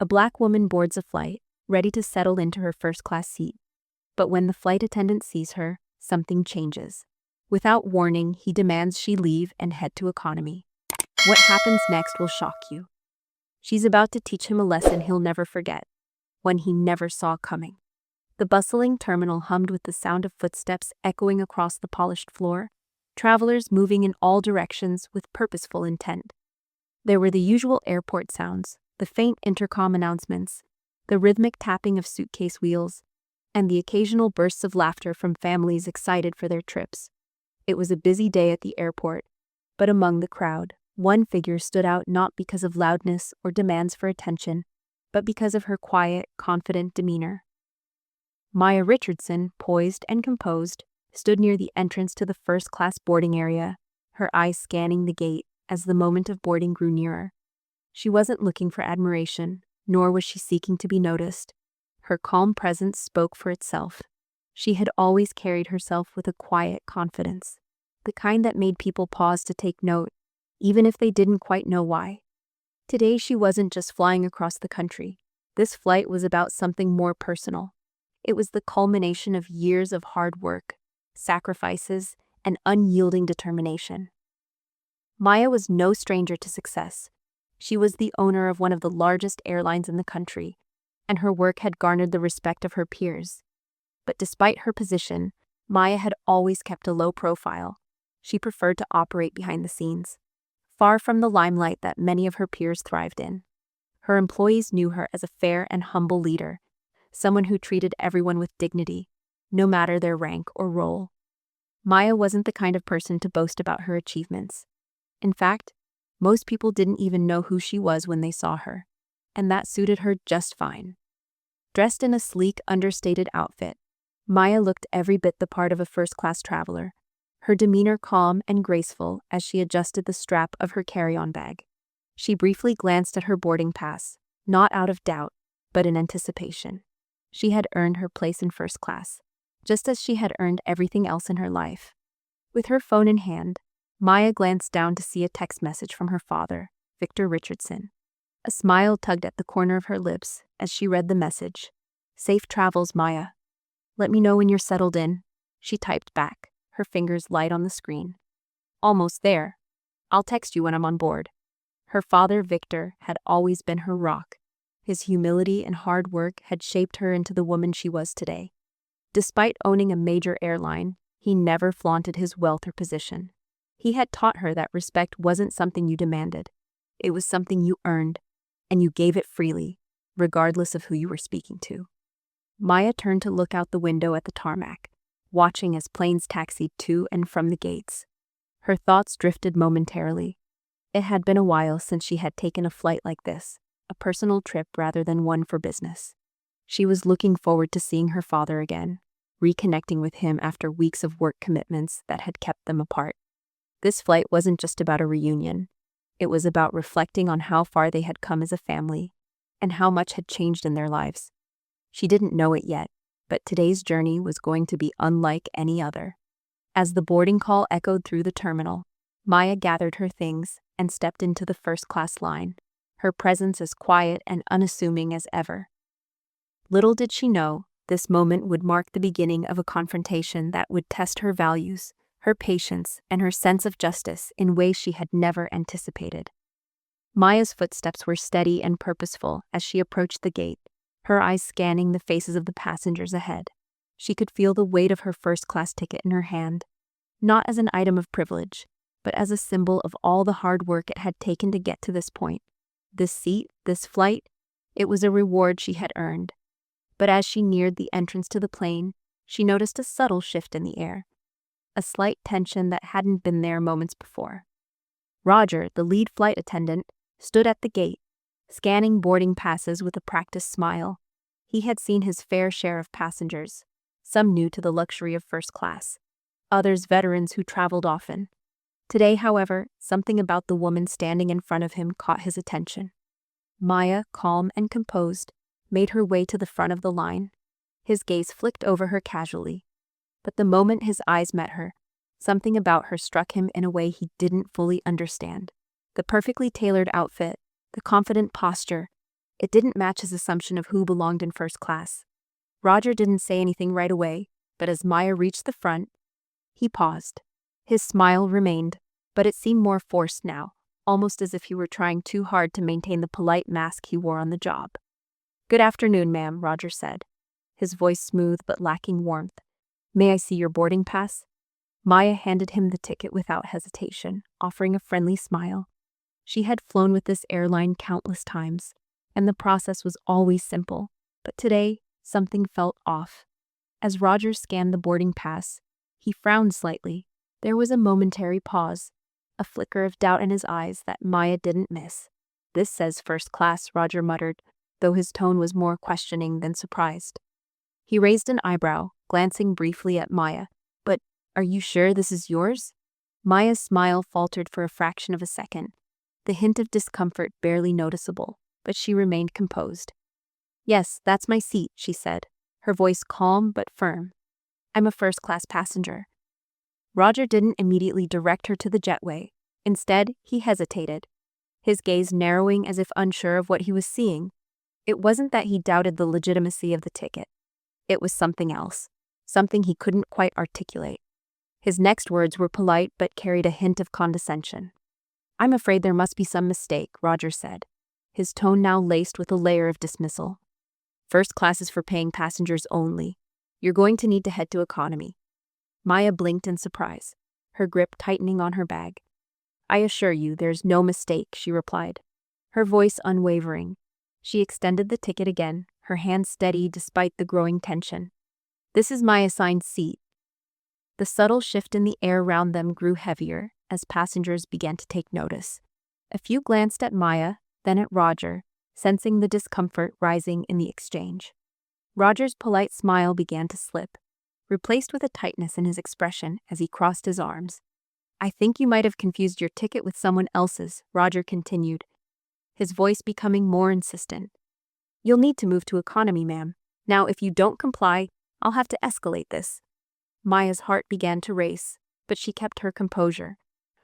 A black woman boards a flight, ready to settle into her first-class seat. But when the flight attendant sees her, something changes. Without warning, he demands she leave and head to economy. What happens next will shock you. She's about to teach him a lesson he'll never forget, one he never saw coming. The bustling terminal hummed with the sound of footsteps echoing across the polished floor, travelers moving in all directions with purposeful intent. There were the usual airport sounds, the faint intercom announcements, the rhythmic tapping of suitcase wheels, and the occasional bursts of laughter from families excited for their trips. It was a busy day at the airport, but among the crowd, one figure stood out not because of loudness or demands for attention, but because of her quiet, confident demeanor. Maya Richardson, poised and composed, stood near the entrance to the first-class boarding area, her eyes scanning the gate as the moment of boarding grew nearer. She wasn't looking for admiration, nor was she seeking to be noticed. Her calm presence spoke for itself. She had always carried herself with a quiet confidence, the kind that made people pause to take note, even if they didn't quite know why. Today she wasn't just flying across the country. This flight was about something more personal. It was the culmination of years of hard work, sacrifices, and unyielding determination. Maya was no stranger to success. She was the owner of one of the largest airlines in the country, and her work had garnered the respect of her peers. But despite her position, Maya had always kept a low profile. She preferred to operate behind the scenes, far from the limelight that many of her peers thrived in. Her employees knew her as a fair and humble leader, someone who treated everyone with dignity, no matter their rank or role. Maya wasn't the kind of person to boast about her achievements. In fact, most people didn't even know who she was when they saw her, and that suited her just fine. Dressed in a sleek, understated outfit, Maya looked every bit the part of a first-class traveler, her demeanor calm and graceful as she adjusted the strap of her carry-on bag. She briefly glanced at her boarding pass, not out of doubt, but in anticipation. She had earned her place in first class, just as she had earned everything else in her life. With her phone in hand, Maya glanced down to see a text message from her father, Victor Richardson. A smile tugged at the corner of her lips as she read the message. "Safe travels, Maya. Let me know when you're settled in," she typed back, her fingers light on the screen. "Almost there. I'll text you when I'm on board." Her father, Victor, had always been her rock. His humility and hard work had shaped her into the woman she was today. Despite owning a major airline, he never flaunted his wealth or position. He had taught her that respect wasn't something you demanded. It was something you earned, and you gave it freely, regardless of who you were speaking to. Maya turned to look out the window at the tarmac, watching as planes taxied to and from the gates. Her thoughts drifted momentarily. It had been a while since she had taken a flight like this, a personal trip rather than one for business. She was looking forward to seeing her father again, reconnecting with him after weeks of work commitments that had kept them apart. This flight wasn't just about a reunion. It was about reflecting on how far they had come as a family, and how much had changed in their lives. She didn't know it yet, but today's journey was going to be unlike any other. As the boarding call echoed through the terminal, Maya gathered her things and stepped into the first-class line, her presence as quiet and unassuming as ever. Little did she know, this moment would mark the beginning of a confrontation that would test her values, her patience, and her sense of justice in ways she had never anticipated. Maya's footsteps were steady and purposeful as she approached the gate, her eyes scanning the faces of the passengers ahead. She could feel the weight of her first-class ticket in her hand, not as an item of privilege, but as a symbol of all the hard work it had taken to get to this point. This seat, this flight, it was a reward she had earned. But as she neared the entrance to the plane, she noticed a subtle shift in the air, a slight tension that hadn't been there moments before. Roger, the lead flight attendant, stood at the gate, scanning boarding passes with a practiced smile. He had seen his fair share of passengers, some new to the luxury of first class, others veterans who traveled often. Today, however, something about the woman standing in front of him caught his attention. Maya, calm and composed, made her way to the front of the line. His gaze flicked over her casually. But the moment his eyes met her, something about her struck him in a way he didn't fully understand. The perfectly tailored outfit, the confident posture, It didn't match his assumption of who belonged in first class. Roger didn't say anything right away, but as Maya reached the front, he paused. His smile remained, but it seemed more forced now, almost as if he were trying too hard to maintain the polite mask he wore on the job. "Good afternoon, ma'am," Roger said, his voice smooth but lacking warmth. "May I see your boarding pass?" Maya handed him the ticket without hesitation, offering a friendly smile. She had flown with this airline countless times, and the process was always simple, but today, something felt off. As Roger scanned the boarding pass, he frowned slightly. There was a momentary pause, a flicker of doubt in his eyes that Maya didn't miss. "This says first class," Roger muttered, though his tone was more questioning than surprised. He raised an eyebrow, glancing briefly at Maya. "But are you sure this is yours?" Maya's smile faltered for a fraction of a second, the hint of discomfort barely noticeable, but she remained composed. "Yes, that's my seat," she said, her voice calm but firm. "I'm a first-class passenger." Roger didn't immediately direct her to the jetway. Instead, he hesitated, his gaze narrowing as if unsure of what he was seeing. It wasn't that he doubted the legitimacy of the ticket. It was something else, something he couldn't quite articulate. His next words were polite but carried a hint of condescension. "I'm afraid there must be some mistake," Roger said, his tone now laced with a layer of dismissal. "First class is for paying passengers only. You're going to need to head to economy." Maya blinked in surprise, her grip tightening on her bag. "I assure you, there's no mistake," she replied, her voice unwavering. She extended the ticket again, her hand steady despite the growing tension. "This is my assigned seat." The subtle shift in the air around them grew heavier as passengers began to take notice. A few glanced at Maya, then at Roger, sensing the discomfort rising in the exchange. Roger's polite smile began to slip, replaced with a tightness in his expression as he crossed his arms. "I think you might have confused your ticket with someone else's," Roger continued, his voice becoming more insistent. "You'll need to move to economy, ma'am. Now, if you don't comply, I'll have to escalate this." Maya's heart began to race, but she kept her composure.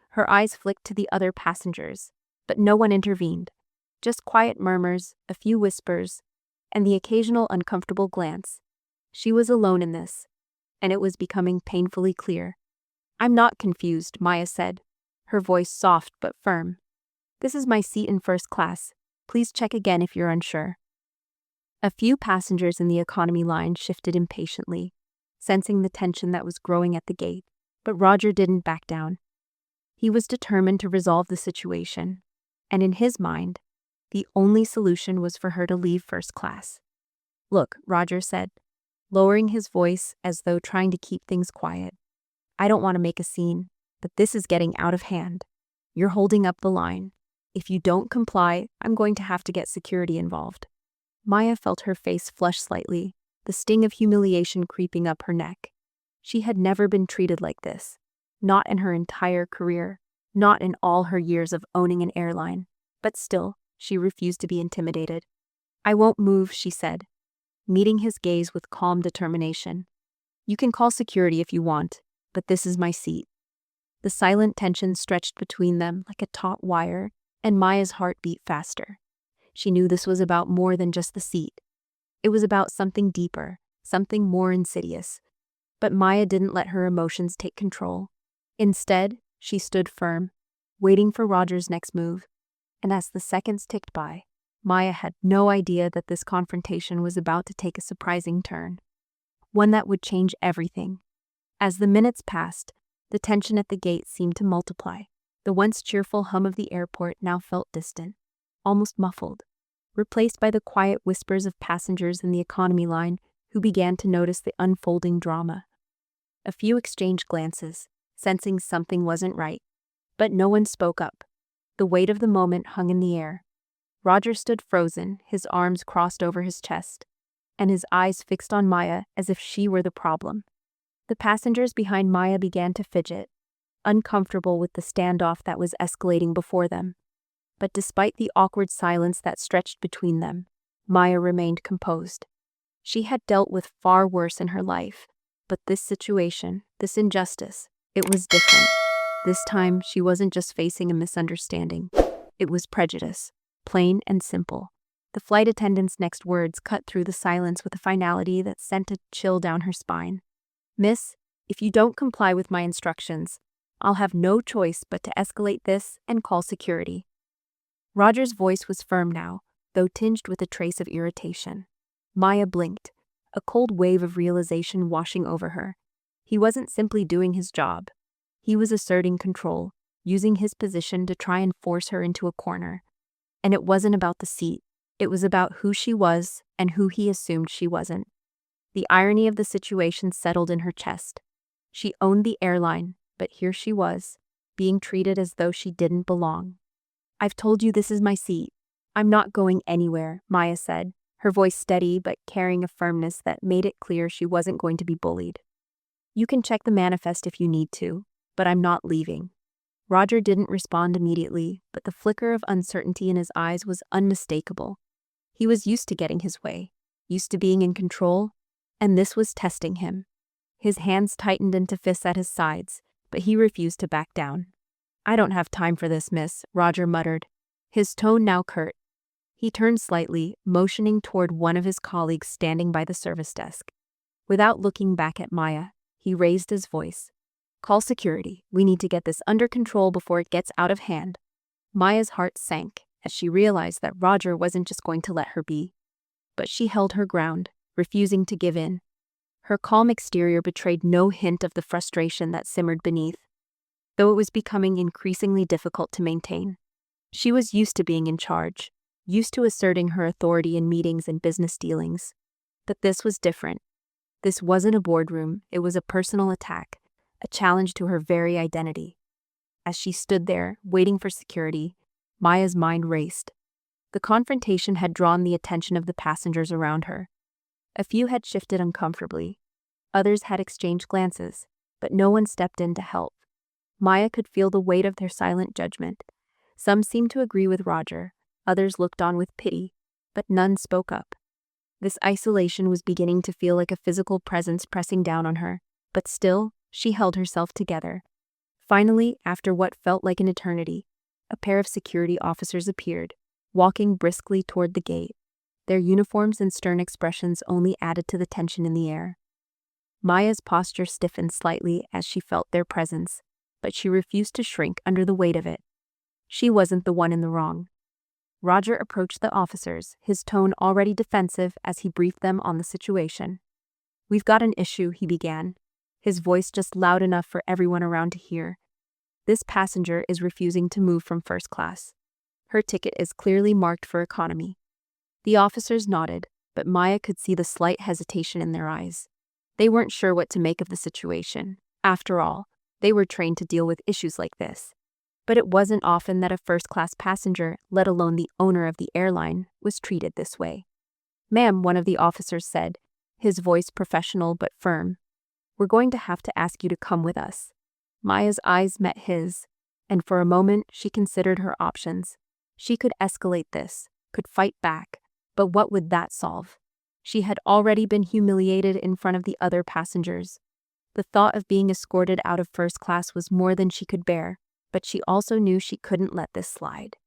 Her eyes flicked to the other passengers, but no one intervened. Just quiet murmurs, a few whispers, and the occasional uncomfortable glance. She was alone in this, and it was becoming painfully clear. "I'm not confused," Maya said, her voice soft but firm. "This is my seat in first class. Please check again if you're unsure." A few passengers in the economy line shifted impatiently, sensing the tension that was growing at the gate, but Roger didn't back down. He was determined to resolve the situation, and in his mind, the only solution was for her to leave first class. "Look," Roger said, lowering his voice as though trying to keep things quiet. "I don't want to make a scene, but this is getting out of hand. You're holding up the line. If you don't comply, I'm going to have to get security involved." Maya felt her face flush slightly, the sting of humiliation creeping up her neck. She had never been treated like this, not in her entire career, not in all her years of owning an airline, but still, she refused to be intimidated. "I won't move," she said, meeting his gaze with calm determination. "You can call security if you want, but this is my seat." The silent tension stretched between them like a taut wire, and Maya's heart beat faster. She knew this was about more than just the seat. It was about something deeper, something more insidious. But Maya didn't let her emotions take control. Instead, she stood firm, waiting for Roger's next move. And as the seconds ticked by, Maya had no idea that this confrontation was about to take a surprising turn, one that would change everything. As the minutes passed, the tension at the gate seemed to multiply. The once cheerful hum of the airport now felt distant, almost muffled, replaced by the quiet whispers of passengers in the economy line who began to notice the unfolding drama. A few exchanged glances, sensing something wasn't right, but no one spoke up. The weight of the moment hung in the air. Roger stood frozen, his arms crossed over his chest, and his eyes fixed on Maya as if she were the problem. The passengers behind Maya began to fidget, uncomfortable with the standoff that was escalating before them. But despite the awkward silence that stretched between them, Maya remained composed. She had dealt with far worse in her life, but this situation, this injustice, it was different. This time, she wasn't just facing a misunderstanding. It was prejudice, plain and simple. The flight attendant's next words cut through the silence with a finality that sent a chill down her spine. "Miss, if you don't comply with my instructions, I'll have no choice but to escalate this and call security." Roger's voice was firm now, though tinged with a trace of irritation. Maya blinked, a cold wave of realization washing over her. He wasn't simply doing his job. He was asserting control, using his position to try and force her into a corner. And it wasn't about the seat. It was about who she was and who he assumed she wasn't. The irony of the situation settled in her chest. She owned the airline, but here she was, being treated as though she didn't belong. "I've told you this is my seat. I'm not going anywhere," Maya said, her voice steady but carrying a firmness that made it clear she wasn't going to be bullied. "You can check the manifest if you need to, but I'm not leaving." Roger didn't respond immediately, but the flicker of uncertainty in his eyes was unmistakable. He was used to getting his way, used to being in control, and this was testing him. His hands tightened into fists at his sides, but he refused to back down. "I don't have time for this, miss," Roger muttered, his tone now curt. He turned slightly, motioning toward one of his colleagues standing by the service desk. Without looking back at Maya, he raised his voice. "Call security. We need to get this under control before it gets out of hand." Maya's heart sank as she realized that Roger wasn't just going to let her be. But she held her ground, refusing to give in. Her calm exterior betrayed no hint of the frustration that simmered beneath, though it was becoming increasingly difficult to maintain. She was used to being in charge, used to asserting her authority in meetings and business dealings. But this was different. This wasn't a boardroom, it was a personal attack, a challenge to her very identity. As she stood there, waiting for security, Maya's mind raced. The confrontation had drawn the attention of the passengers around her. A few had shifted uncomfortably. Others had exchanged glances, but no one stepped in to help. Maya could feel the weight of their silent judgment. Some seemed to agree with Roger, others looked on with pity, but none spoke up. This isolation was beginning to feel like a physical presence pressing down on her, but still, she held herself together. Finally, after what felt like an eternity, a pair of security officers appeared, walking briskly toward the gate. Their uniforms and stern expressions only added to the tension in the air. Maya's posture stiffened slightly as she felt their presence, but she refused to shrink under the weight of it. She wasn't the one in the wrong. Roger approached the officers, his tone already defensive as he briefed them on the situation. "We've got an issue," he began, his voice just loud enough for everyone around to hear. "This passenger is refusing to move from first class. Her ticket is clearly marked for economy." The officers nodded, but Maya could see the slight hesitation in their eyes. They weren't sure what to make of the situation. After all, they were trained to deal with issues like this. But it wasn't often that a first-class passenger, let alone the owner of the airline, was treated this way. "Ma'am," one of the officers said, his voice professional but firm, "we're going to have to ask you to come with us." Maya's eyes met his, and for a moment she considered her options. She could escalate this, could fight back, but what would that solve? She had already been humiliated in front of the other passengers. The thought of being escorted out of first class was more than she could bear, but she also knew she couldn't let this slide.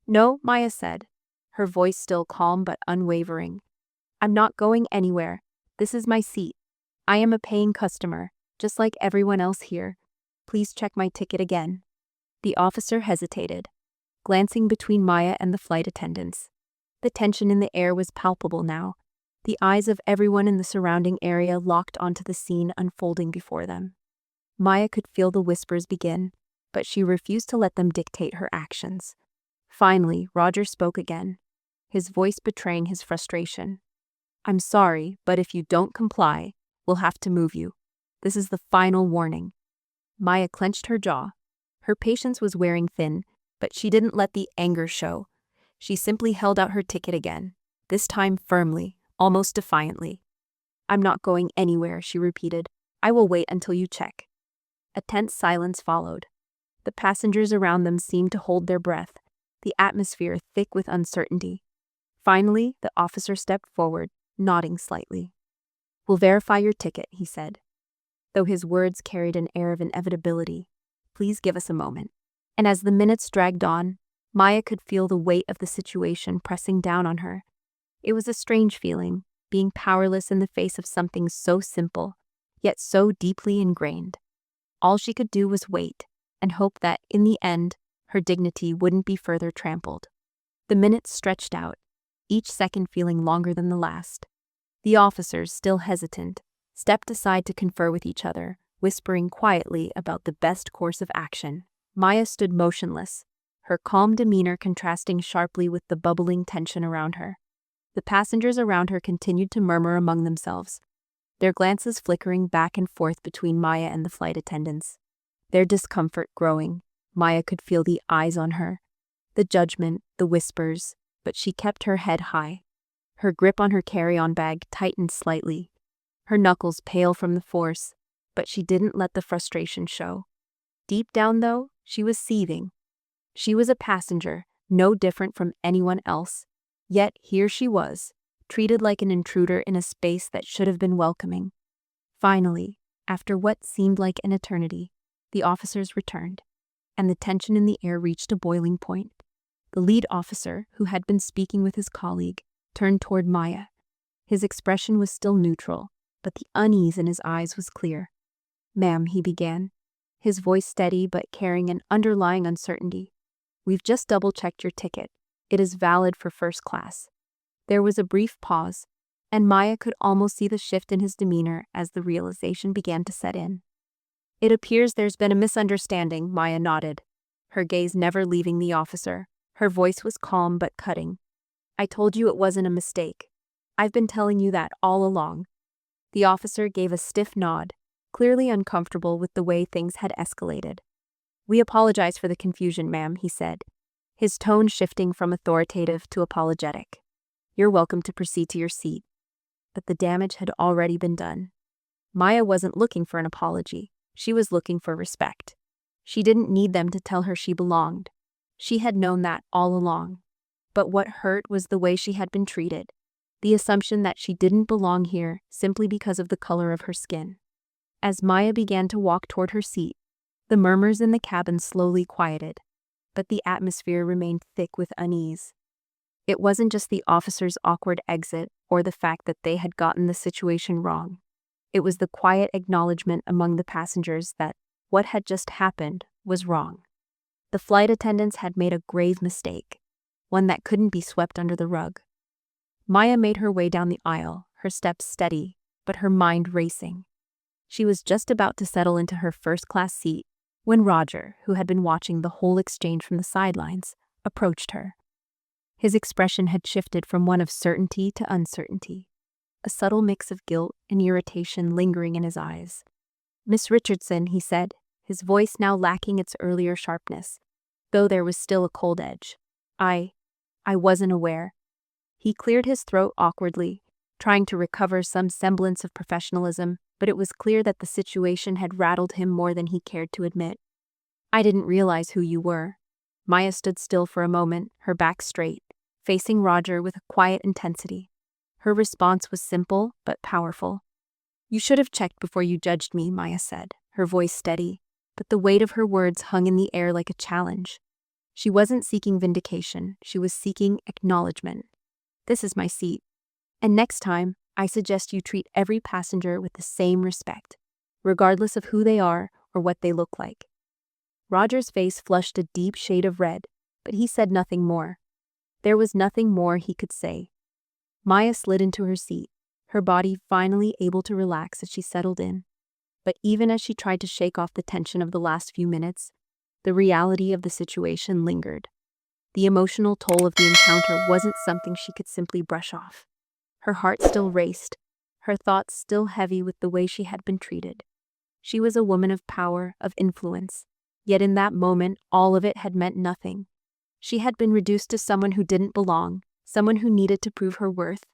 "No," Maya said, her voice still calm but unwavering. "I'm not going anywhere. This is my seat. I am a paying customer, just like everyone else here. Please check my ticket again." The officer hesitated, glancing between Maya and the flight attendants. The tension in the air was palpable now. The eyes of everyone in the surrounding area locked onto the scene unfolding before them. Maya could feel the whispers begin, but she refused to let them dictate her actions. Finally, Roger spoke again, his voice betraying his frustration. "I'm sorry, but if you don't comply, we'll have to move you. This is the final warning." Maya clenched her jaw. Her patience was wearing thin, but she didn't let the anger show. She simply held out her ticket again, this time firmly, almost defiantly. "I'm not going anywhere," she repeated. "I will wait until you check." A tense silence followed. The passengers around them seemed to hold their breath, the atmosphere thick with uncertainty. Finally, the officer stepped forward, nodding slightly. "We'll verify your ticket," he said, though his words carried an air of inevitability. "Please give us a moment." And as the minutes dragged on, Maya could feel the weight of the situation pressing down on her. It was a strange feeling, being powerless in the face of something so simple, yet so deeply ingrained. All she could do was wait, and hope that, in the end, her dignity wouldn't be further trampled. The minutes stretched out, each second feeling longer than the last. The officers, still hesitant, stepped aside to confer with each other, whispering quietly about the best course of action. Maya stood motionless, her calm demeanor contrasting sharply with the bubbling tension around her. The passengers around her continued to murmur among themselves, their glances flickering back and forth between Maya and the flight attendants. Their discomfort growing, Maya could feel the eyes on her, the judgment, the whispers, but she kept her head high. Her grip on her carry-on bag tightened slightly, her knuckles pale from the force, but she didn't let the frustration show. Deep down, though, she was seething. She was a passenger, no different from anyone else, yet here she was, treated like an intruder in a space that should have been welcoming. Finally, after what seemed like an eternity, the officers returned, and the tension in the air reached a boiling point. The lead officer, who had been speaking with his colleague, turned toward Maya. His expression was still neutral, but the unease in his eyes was clear. "Ma'am," he began, his voice steady but carrying an underlying uncertainty. "We've just double-checked your ticket. It is valid for first class." There was a brief pause, and Maya could almost see the shift in his demeanor as the realization began to set in. "It appears there's been a misunderstanding," Maya nodded, her gaze never leaving the officer. Her voice was calm but cutting. "I told you it wasn't a mistake. I've been telling you that all along." The officer gave a stiff nod, clearly uncomfortable with the way things had escalated. "We apologize for the confusion, ma'am," he said, his tone shifting from authoritative to apologetic. "You're welcome to proceed to your seat." But the damage had already been done. Maya wasn't looking for an apology. She was looking for respect. She didn't need them to tell her she belonged. She had known that all along. But what hurt was the way she had been treated. The assumption that she didn't belong here simply because of the color of her skin. As Maya began to walk toward her seat, the murmurs in the cabin slowly quieted, but the atmosphere remained thick with unease. It wasn't just the officer's awkward exit or the fact that they had gotten the situation wrong. It was the quiet acknowledgement among the passengers that what had just happened was wrong. The flight attendants had made a grave mistake, one that couldn't be swept under the rug. Maya made her way down the aisle, her steps steady, but her mind racing. She was just about to settle into her first-class seat when Roger, who had been watching the whole exchange from the sidelines, approached her. His expression had shifted from one of certainty to uncertainty, a subtle mix of guilt and irritation lingering in his eyes. "Miss Richardson," he said, his voice now lacking its earlier sharpness, though there was still a cold edge. I wasn't aware." He cleared his throat awkwardly, trying to recover some semblance of professionalism, but it was clear that the situation had rattled him more than he cared to admit. "I didn't realize who you were." Maya stood still for a moment, her back straight, facing Roger with a quiet intensity. Her response was simple but powerful. "You should have checked before you judged me," Maya said, her voice steady, but the weight of her words hung in the air like a challenge. She wasn't seeking vindication, she was seeking acknowledgement. "This is my seat. And next time, I suggest you treat every passenger with the same respect, regardless of who they are or what they look like." Roger's face flushed a deep shade of red, but he said nothing more. There was nothing more he could say. Maya slid into her seat, her body finally able to relax as she settled in. But even as she tried to shake off the tension of the last few minutes, the reality of the situation lingered. The emotional toll of the encounter wasn't something she could simply brush off. Her heart still raced, her thoughts still heavy with the way she had been treated. She was a woman of power, of influence, yet in that moment all of it had meant nothing. She had been reduced to someone who didn't belong, someone who needed to prove her worth.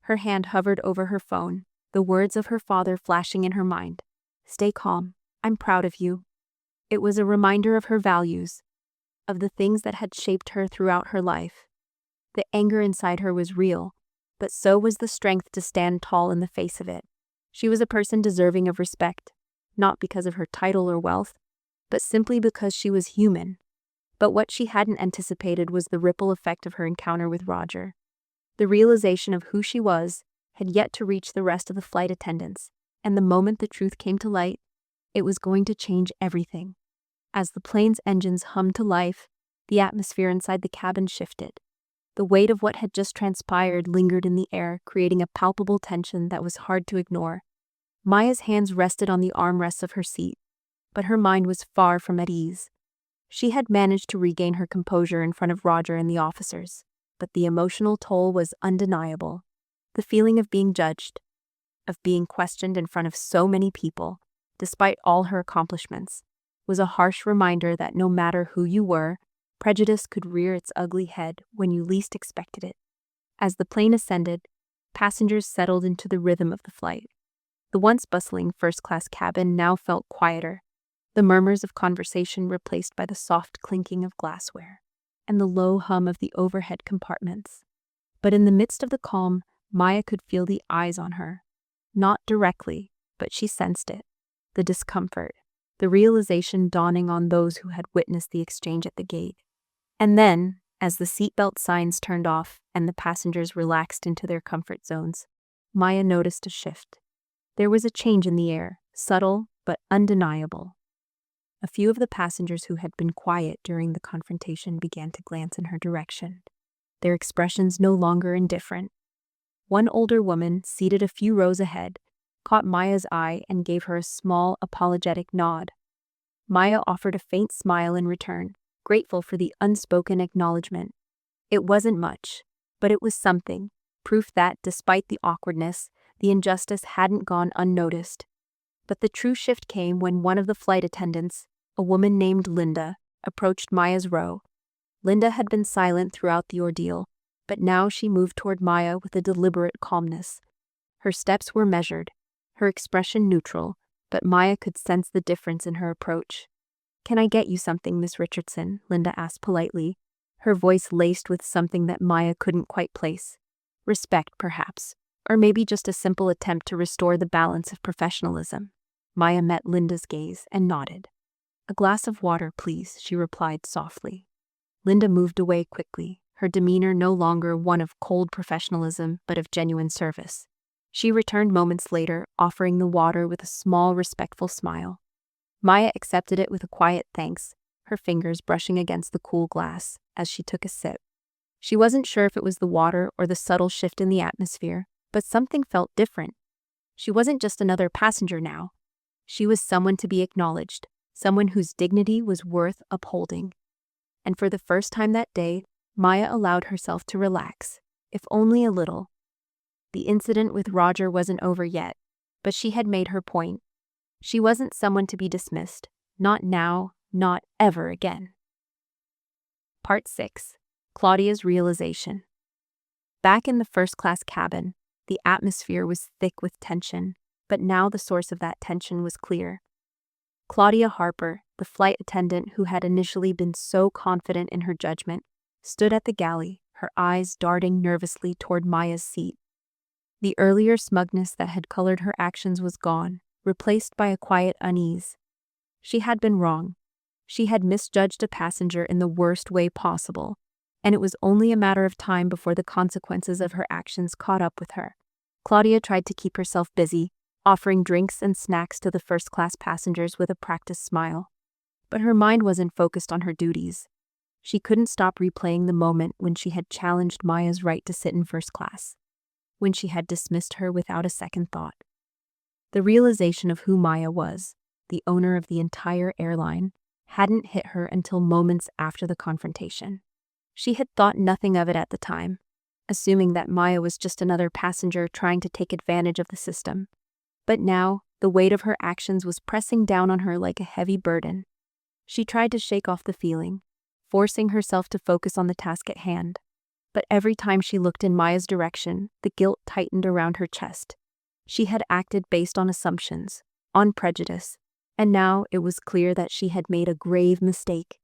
Her hand hovered over her phone, the words of her father flashing in her mind. "Stay calm. I'm proud of you." It was a reminder of her values, of the things that had shaped her throughout her life. The anger inside her was real, but so was the strength to stand tall in the face of it. She was a person deserving of respect, not because of her title or wealth, but simply because she was human. But what she hadn't anticipated was the ripple effect of her encounter with Roger. The realization of who she was had yet to reach the rest of the flight attendants, and the moment the truth came to light, it was going to change everything. As the plane's engines hummed to life, the atmosphere inside the cabin shifted. The weight of what had just transpired lingered in the air, creating a palpable tension that was hard to ignore. Maya's hands rested on the armrests of her seat, but her mind was far from at ease. She had managed to regain her composure in front of Roger and the officers, but the emotional toll was undeniable. The feeling of being judged, of being questioned in front of so many people, despite all her accomplishments, was a harsh reminder that no matter who you were, prejudice could rear its ugly head when you least expected it. As the plane ascended, passengers settled into the rhythm of the flight. The once bustling first-class cabin now felt quieter, the murmurs of conversation replaced by the soft clinking of glassware and the low hum of the overhead compartments. But in the midst of the calm, Maya could feel the eyes on her. Not directly, but she sensed it. The discomfort, the realization dawning on those who had witnessed the exchange at the gate. And then, as the seatbelt signs turned off and the passengers relaxed into their comfort zones, Maya noticed a shift. There was a change in the air, subtle but undeniable. A few of the passengers who had been quiet during the confrontation began to glance in her direction, their expressions no longer indifferent. One older woman, seated a few rows ahead, caught Maya's eye and gave her a small, apologetic nod. Maya offered a faint smile in return, grateful for the unspoken acknowledgement. It wasn't much, but it was something, proof that, despite the awkwardness, the injustice hadn't gone unnoticed. But the true shift came when one of the flight attendants, a woman named Linda, approached Maya's row. Linda had been silent throughout the ordeal, but now she moved toward Maya with a deliberate calmness. Her steps were measured, her expression neutral, but Maya could sense the difference in her approach. "Can I get you something, Miss Richardson?" Linda asked politely, her voice laced with something that Maya couldn't quite place. Respect, perhaps, or maybe just a simple attempt to restore the balance of professionalism. Maya met Linda's gaze and nodded. "A glass of water, please," she replied softly. Linda moved away quickly, her demeanor no longer one of cold professionalism but of genuine service. She returned moments later, offering the water with a small, respectful smile. Maya accepted it with a quiet thanks, her fingers brushing against the cool glass as she took a sip. She wasn't sure if it was the water or the subtle shift in the atmosphere, but something felt different. She wasn't just another passenger now. She was someone to be acknowledged, someone whose dignity was worth upholding. And for the first time that day, Maya allowed herself to relax, if only a little. The incident with Roger wasn't over yet, but she had made her point. She wasn't someone to be dismissed, not now, not ever again. Part 6. Claudia's Realization. Back in the first-class cabin, the atmosphere was thick with tension, but now the source of that tension was clear. Claudia Harper, the flight attendant who had initially been so confident in her judgment, stood at the galley, her eyes darting nervously toward Maya's seat. The earlier smugness that had colored her actions was gone, replaced by a quiet unease. She had been wrong. She had misjudged a passenger in the worst way possible, and it was only a matter of time before the consequences of her actions caught up with her. Claudia tried to keep herself busy, offering drinks and snacks to the first-class passengers with a practiced smile. But her mind wasn't focused on her duties. She couldn't stop replaying the moment when she had challenged Maya's right to sit in first class, when she had dismissed her without a second thought. The realization of who Maya was, the owner of the entire airline, hadn't hit her until moments after the confrontation. She had thought nothing of it at the time, assuming that Maya was just another passenger trying to take advantage of the system. But now, the weight of her actions was pressing down on her like a heavy burden. She tried to shake off the feeling, forcing herself to focus on the task at hand. But every time she looked in Maya's direction, the guilt tightened around her chest. She had acted based on assumptions, on prejudice, and now it was clear that she had made a grave mistake.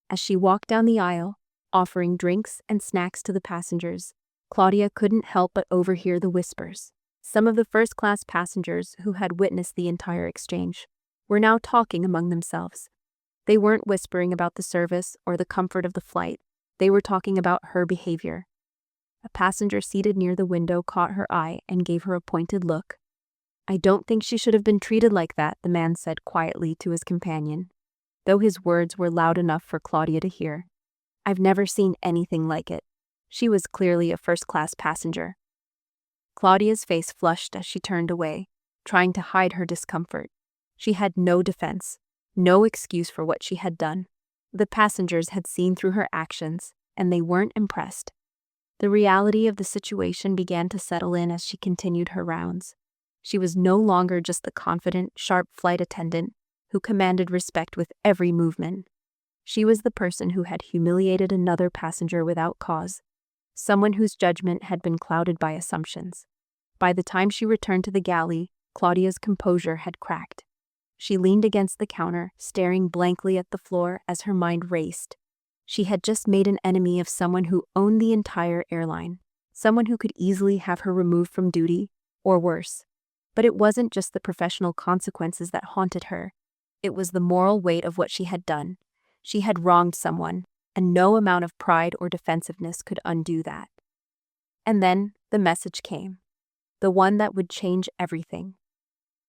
As she walked down the aisle, offering drinks and snacks to the passengers, Claudia couldn't help but overhear the whispers. Some of the first-class passengers who had witnessed the entire exchange were now talking among themselves. They weren't whispering about the service or the comfort of the flight. They were talking about her behavior. A passenger seated near the window caught her eye and gave her a pointed look. "I don't think she should have been treated like that," the man said quietly to his companion, though his words were loud enough for Claudia to hear. "I've never seen anything like it. She was clearly a first-class passenger." Claudia's face flushed as she turned away, trying to hide her discomfort. She had no defense, no excuse for what she had done. The passengers had seen through her actions, and they weren't impressed. The reality of the situation began to settle in as she continued her rounds. She was no longer just the confident, sharp flight attendant who commanded respect with every movement. She was the person who had humiliated another passenger without cause, someone whose judgment had been clouded by assumptions. By the time she returned to the galley, Claudia's composure had cracked. She leaned against the counter, staring blankly at the floor as her mind raced. She had just made an enemy of someone who owned the entire airline, someone who could easily have her removed from duty, or worse. But it wasn't just the professional consequences that haunted her. It was the moral weight of what she had done. She had wronged someone, and no amount of pride or defensiveness could undo that. And then the message came, the one that would change everything.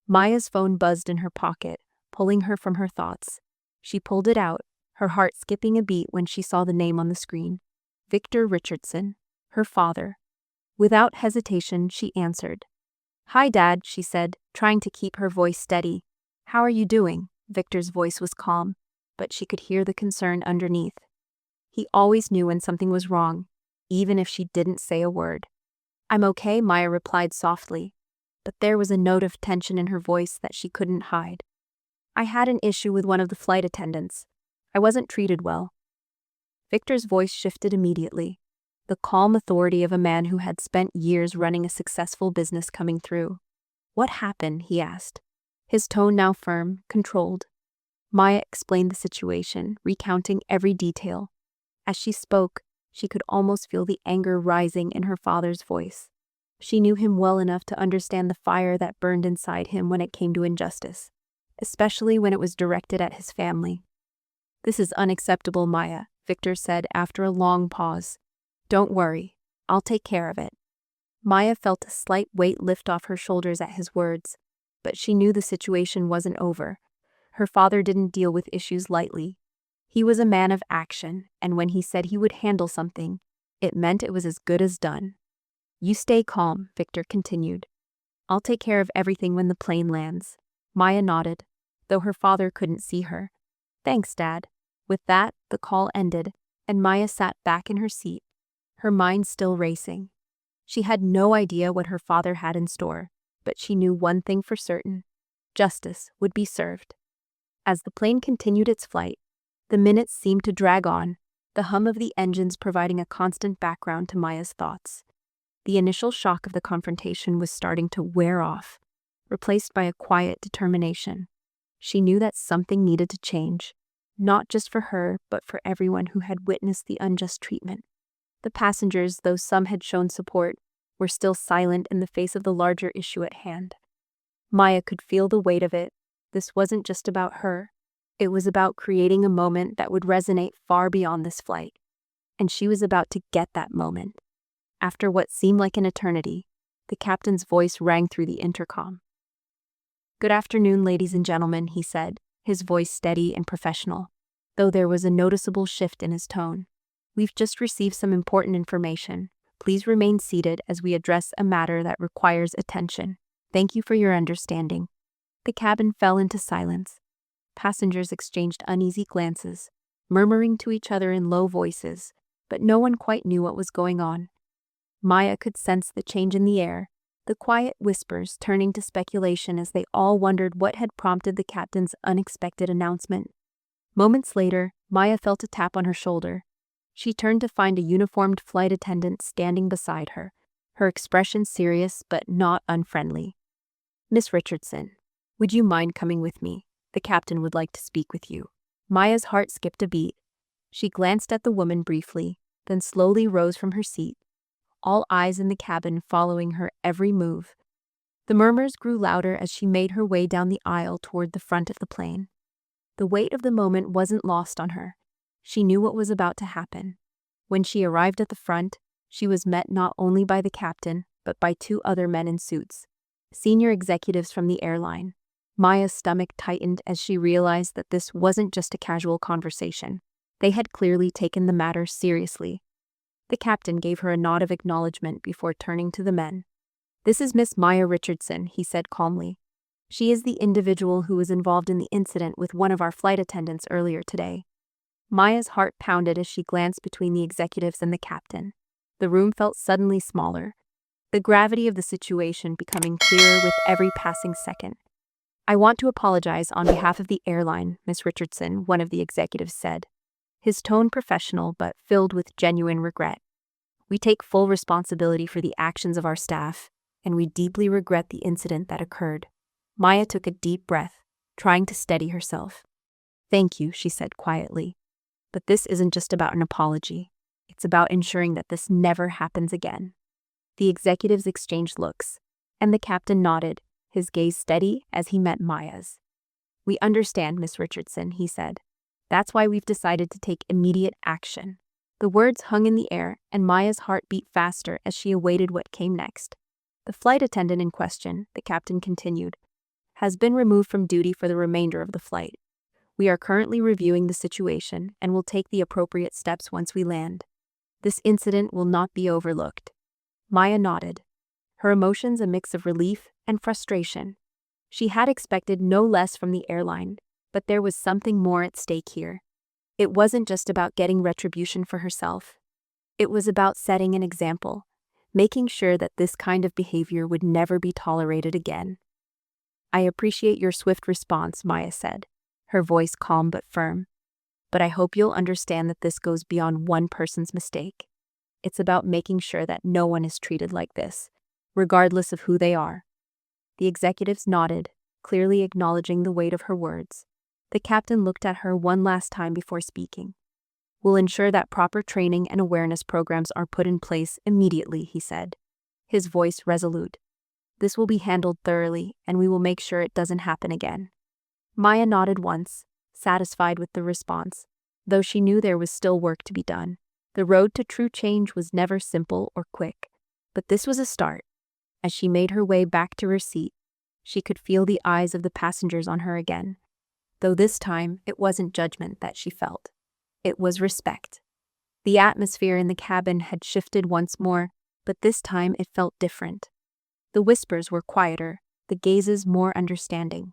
Maya's phone buzzed in her pocket, pulling her from her thoughts. She pulled it out, her heart skipping a beat when she saw the name on the screen. Victor Richardson, her father. Without hesitation, she answered. "Hi, Dad," she said, trying to keep her voice steady. "How are you doing?" Victor's voice was calm, but she could hear the concern underneath. He always knew when something was wrong, even if she didn't say a word. "I'm okay," Maya replied softly, but there was a note of tension in her voice that she couldn't hide. "I had an issue with one of the flight attendants. I wasn't treated well." Victor's voice shifted immediately, the calm authority of a man who had spent years running a successful business coming through. "What happened?" he asked, his tone now firm, controlled. Maya explained the situation, recounting every detail. As she spoke, she could almost feel the anger rising in her father's voice. She knew him well enough to understand the fire that burned inside him when it came to injustice, especially when it was directed at his family. "This is unacceptable, Maya," Victor said after a long pause. "Don't worry, I'll take care of it." Maya felt a slight weight lift off her shoulders at his words, but she knew the situation wasn't over. Her father didn't deal with issues lightly. He was a man of action, and when he said he would handle something, it meant it was as good as done. "You stay calm," Victor continued. "I'll take care of everything when the plane lands." Maya nodded, though her father couldn't see her. "Thanks, Dad." With that, the call ended, and Maya sat back in her seat, her mind still racing. She had no idea what her father had in store, but she knew one thing for certain: justice would be served. As the plane continued its flight, the minutes seemed to drag on, the hum of the engines providing a constant background to Maya's thoughts. The initial shock of the confrontation was starting to wear off, replaced by a quiet determination. She knew that something needed to change, not just for her, but for everyone who had witnessed the unjust treatment. The passengers, though some had shown support, were still silent in the face of the larger issue at hand. Maya could feel the weight of it. This wasn't just about her. It was about creating a moment that would resonate far beyond this flight. And she was about to get that moment. After what seemed like an eternity, the captain's voice rang through the intercom. "Good afternoon, ladies and gentlemen," he said, his voice steady and professional, though there was a noticeable shift in his tone. "We've just received some important information. Please remain seated as we address a matter that requires attention. Thank you for your understanding." The cabin fell into silence. Passengers exchanged uneasy glances, murmuring to each other in low voices, but no one quite knew what was going on. Maya could sense the change in the air, the quiet whispers turning to speculation as they all wondered what had prompted the captain's unexpected announcement. Moments later, Maya felt a tap on her shoulder. She turned to find a uniformed flight attendant standing beside her, her expression serious but not unfriendly. "Miss Richardson, would you mind coming with me? The captain would like to speak with you." Maya's heart skipped a beat. She glanced at the woman briefly, then slowly rose from her seat, all eyes in the cabin following her every move. The murmurs grew louder as she made her way down the aisle toward the front of the plane. The weight of the moment wasn't lost on her. She knew what was about to happen. When she arrived at the front, She was met not only by the captain, but by two other men in suits, senior executives from the airline. Maya's stomach tightened as she realized that this wasn't just a casual conversation. They had clearly taken the matter seriously. The captain gave her a nod of acknowledgement before turning to the men. "This is Miss Maya Richardson," he said calmly. "She is the individual who was involved in the incident with one of our flight attendants earlier today." Maya's heart pounded as she glanced between the executives and the captain. The room felt suddenly smaller, the gravity of the situation becoming clearer with every passing second. "I want to apologize on behalf of the airline, Miss Richardson," one of the executives said, his tone professional but filled with genuine regret. "We take full responsibility for the actions of our staff, and we deeply regret the incident that occurred." Maya took a deep breath, trying to steady herself. "Thank you," she said quietly. "But this isn't just about an apology. It's about ensuring that this never happens again." The executives exchanged looks, and the captain nodded, his gaze steady as he met Maya's. "We understand, Miss Richardson," he said. "That's why we've decided to take immediate action." The words hung in the air, and Maya's heart beat faster as she awaited what came next. "The flight attendant in question," the captain continued, "has been removed from duty for the remainder of the flight. We are currently reviewing the situation and will take the appropriate steps once we land. This incident will not be overlooked." Maya nodded, her emotions a mix of relief and frustration. She had expected no less from the airline, but there was something more at stake here. It wasn't just about getting retribution for herself. It was about setting an example, making sure that this kind of behavior would never be tolerated again. "I appreciate your swift response," Maya said, her voice calm but firm. "But I hope you'll understand that this goes beyond one person's mistake. It's about making sure that no one is treated like this, regardless of who they are." The executives nodded, clearly acknowledging the weight of her words. The captain looked at her one last time before speaking. "We'll ensure that proper training and awareness programs are put in place immediately," he said, his voice resolute. "This will be handled thoroughly, and we will make sure it doesn't happen again." Maya nodded once, satisfied with the response, though she knew there was still work to be done. The road to true change was never simple or quick, but this was a start. As she made her way back to her seat, she could feel the eyes of the passengers on her again, though this time it wasn't judgment that she felt. It was respect. The atmosphere in the cabin had shifted once more, but this time it felt different. The whispers were quieter, the gazes more understanding.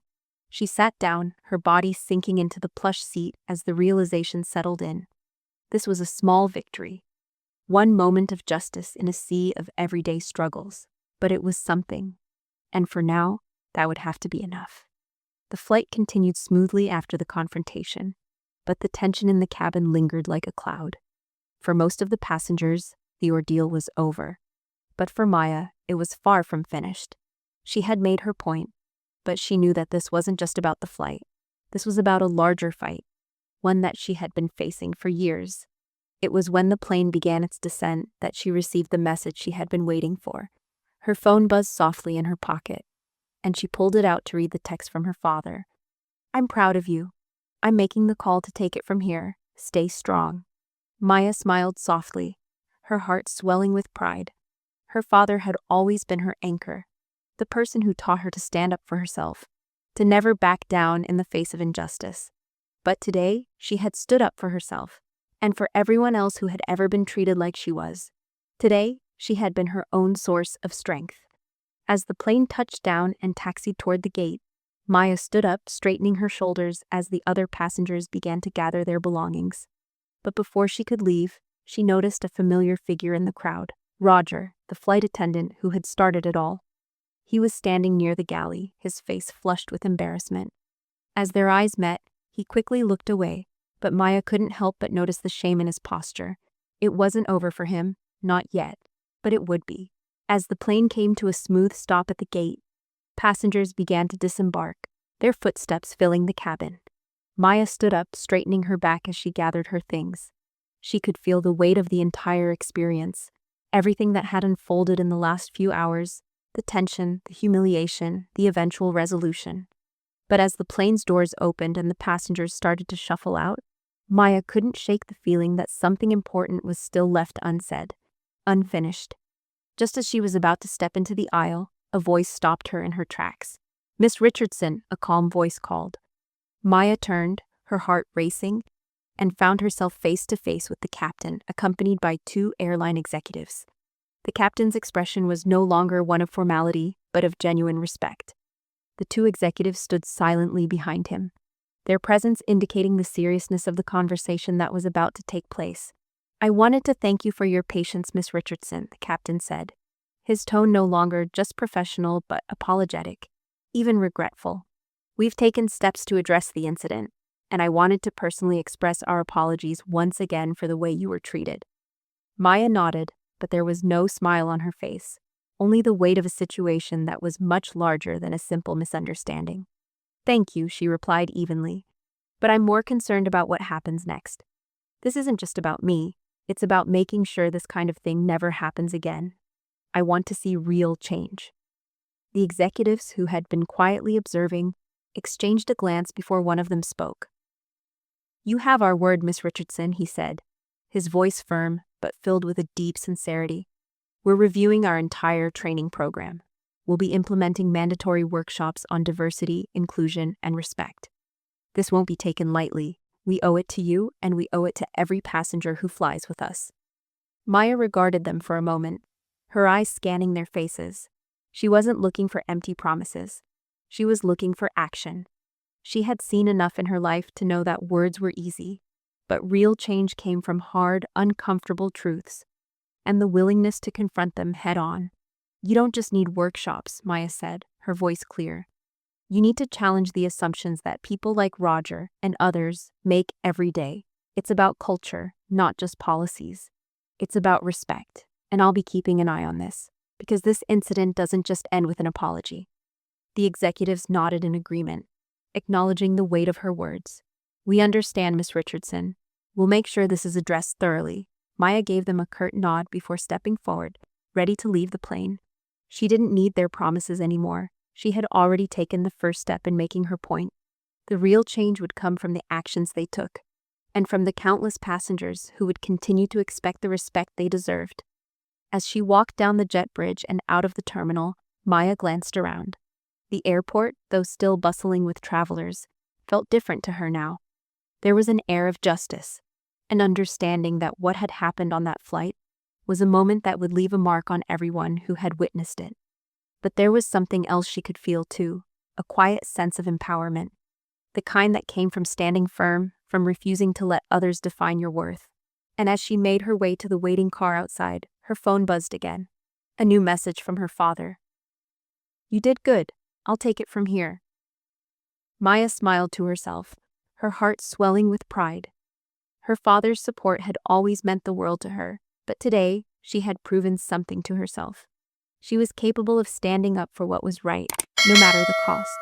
She sat down, her body sinking into the plush seat as the realization settled in. This was a small victory, one moment of justice in a sea of everyday struggles, but it was something. And for now, that would have to be enough. The flight continued smoothly after the confrontation, but the tension in the cabin lingered like a cloud. For most of the passengers, the ordeal was over. But for Maya, it was far from finished. She had made her point, but she knew that this wasn't just about the flight. This was about a larger fight, one that she had been facing for years. It was when the plane began its descent that she received the message she had been waiting for. Her phone buzzed softly in her pocket, and she pulled it out to read the text from her father. "I'm proud of you. I'm making the call to take it from here. Stay strong." Maya smiled softly, her heart swelling with pride. Her father had always been her anchor, the person who taught her to stand up for herself, to never back down in the face of injustice. But today, she had stood up for herself, and for everyone else who had ever been treated like she was. Today, she had been her own source of strength. As the plane touched down and taxied toward the gate, Maya stood up, straightening her shoulders as the other passengers began to gather their belongings. But before she could leave, she noticed a familiar figure in the crowd, Roger, the flight attendant who had started it all. He was standing near the galley, his face flushed with embarrassment. As their eyes met, he quickly looked away, but Maya couldn't help but notice the shame in his posture. It wasn't over for him, not yet, but it would be. As the plane came to a smooth stop at the gate, passengers began to disembark, their footsteps filling the cabin. Maya stood up, straightening her back as she gathered her things. She could feel the weight of the entire experience, everything that had unfolded in the last few hours, the tension, the humiliation, the eventual resolution. But as the plane's doors opened and the passengers started to shuffle out, Maya couldn't shake the feeling that something important was still left unsaid. unfinished. Just as she was about to step into the aisle, a voice stopped her in her tracks. "Miss Richardson," a calm voice called. Maya turned, her heart racing, and found herself face to face with the captain, accompanied by two airline executives. The captain's expression was no longer one of formality, but of genuine respect. The two executives stood silently behind him, their presence indicating the seriousness of the conversation that was about to take place. "I wanted to thank you for your patience, Miss Richardson," the captain said, his tone no longer just professional but apologetic, even regretful. "We've taken steps to address the incident, and I wanted to personally express our apologies once again for the way you were treated." Maya nodded, but there was no smile on her face, only the weight of a situation that was much larger than a simple misunderstanding. "Thank you," she replied evenly, "but I'm more concerned about what happens next. This isn't just about me, it's about making sure this kind of thing never happens again. I want to see real change." The executives, who had been quietly observing, exchanged a glance before one of them spoke. "You have our word, Miss Richardson," he said, his voice firm but filled with a deep sincerity. "We're reviewing our entire training program. We'll be implementing mandatory workshops on diversity, inclusion, and respect. This won't be taken lightly. We owe it to you, and we owe it to every passenger who flies with us." Maya regarded them for a moment, her eyes scanning their faces. She wasn't looking for empty promises. She was looking for action. She had seen enough in her life to know that words were easy, but real change came from hard, uncomfortable truths, and the willingness to confront them head on. "You don't just need workshops," Maya said, her voice clear. "You need to challenge the assumptions that people like Roger and others make every day. It's about culture, not just policies. It's about respect, and I'll be keeping an eye on this, because this incident doesn't just end with an apology." The executives nodded in agreement, acknowledging the weight of her words. "We understand, Miss Richardson. We'll make sure this is addressed thoroughly." Maya gave them a curt nod before stepping forward, ready to leave the plane. She didn't need their promises anymore. She had already taken the first step in making her point. The real change would come from the actions they took, and from the countless passengers who would continue to expect the respect they deserved. As she walked down the jet bridge and out of the terminal, Maya glanced around. The airport, though still bustling with travelers, felt different to her now. There was an air of justice, an understanding that what had happened on that flight was a moment that would leave a mark on everyone who had witnessed it. But there was something else she could feel too, a quiet sense of empowerment, the kind that came from standing firm, from refusing to let others define your worth. And as she made her way to the waiting car outside, her phone buzzed again. A new message from her father. "You did good. I'll take it from here." Maya smiled to herself, her heart swelling with pride. Her father's support had always meant the world to her, but today she had proven something to herself. She was capable of standing up for what was right, no matter the cost.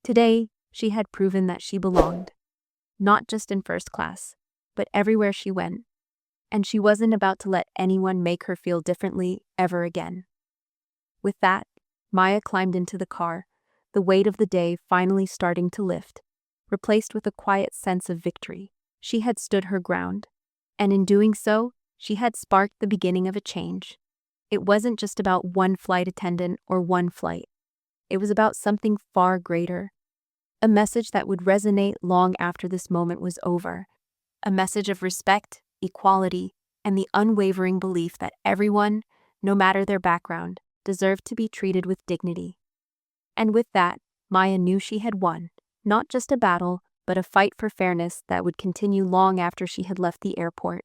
Today, she had proven that she belonged, not just in first class, but everywhere she went. And she wasn't about to let anyone make her feel differently ever again. With that, Maya climbed into the car, the weight of the day finally starting to lift, replaced with a quiet sense of victory. She had stood her ground, and in doing so, she had sparked the beginning of a change. It wasn't just about one flight attendant or one flight. It was about something far greater. A message that would resonate long after this moment was over. A message of respect, equality, and the unwavering belief that everyone, no matter their background, deserved to be treated with dignity. And with that, Maya knew she had won, not just a battle, but a fight for fairness that would continue long after she had left the airport.